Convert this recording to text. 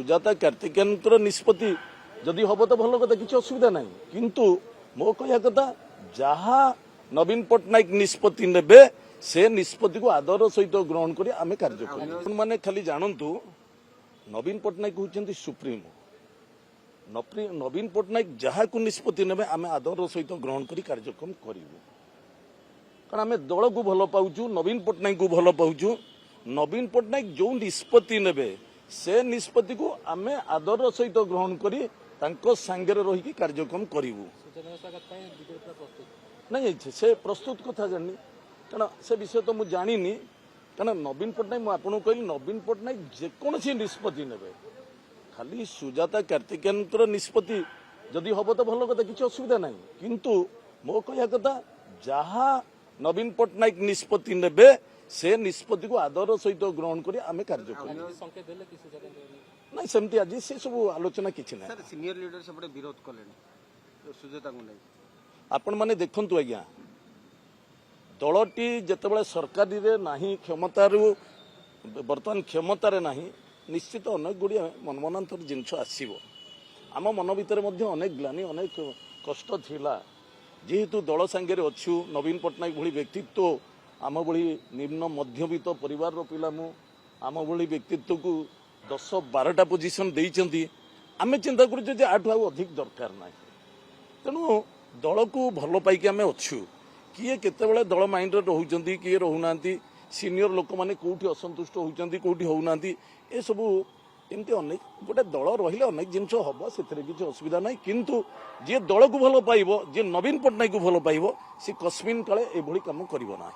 सुजाता कार्तिकेयन निष्पत्ति जदि हम तो भल कथा किसी असुविधा ना किंतु मो कह कथा जहा नवीन पट्टनायक निष्पत्ति नेबे से निष्पत्ति को आदर सहित ग्रहण कर आम कार्य कर माने खाली जानतु नवीन पट्टनायक होती सुप्रीमो नवीन पट्टनायक जहाँ को निष्पत्ति नेबे आम आदर सहित ग्रहण कर कार्यक्रम करूँ कारण आम दल को भल पाचु नवीन पट्टनायक को भल पाचु नवीन पट्टनायक जो निष्पत्ति नेबे से निष्पत्ति को आम आदर सहित ग्रहण करी सांगे रही कार्यक्रम करूँ नहीं से प्रस्तुत कथा जानी कारण से विषय तो मुझे जानी कारण नवीन पट्टनायक मुझे कहली नवीन पट्टनायक जेकोसी निष्पत्ति नेबे खाली सुजाता कार्तिकेयन निष्पत्ति जदि हम तो भल कथा किसी असुविधा ना किंतु मो कह कथा जहा नवीन पट्टनायक निष्पत्ति नेबे से निष्पत्ति को आदर सहित ग्रहण कर आम कार्य कर नहीं सेमती आज से सब आलोचना किसी ना सीनियर लीडर सब विरोध कले सुजाता को नहीं आपण माने देखंतु आज्ञा दलटी जितेबाला सरकारी रे नाही क्षमतार बर्तमान क्षमतार नाही निश्चित अनेक गुड़िया मनमनांतर जिनस आसव आम मन भितर अनेक ग्लानी अनेक कष्ट थिला जेहेतु दल सांगे अच्छु नवीन पट्टनायक भली व्यक्तित्व आम भली निम्न मध्यवित्त परिवार पिला मु आम भली व्यक्तित्व को 10-12टा पोजिशन देइचंती आमे चिंता करूँ आठू अधिक दरकार ना तेणु दल को भल पाइक आम अच्छु किए केतेबेले दल माइंड रोचंती किए रोना सीनियर लोक मैंने कौटी असंतुष्ट होती कौटी होना ए सबू एमती अनेक गोटे दल रही अनेक जिनस हम से किसी असुविधा ना किंतु जी दल को भल पाइब जी नवीन पट्टनायक को भल पाइब सी कस्मिन काले एभली काम करिवो ना।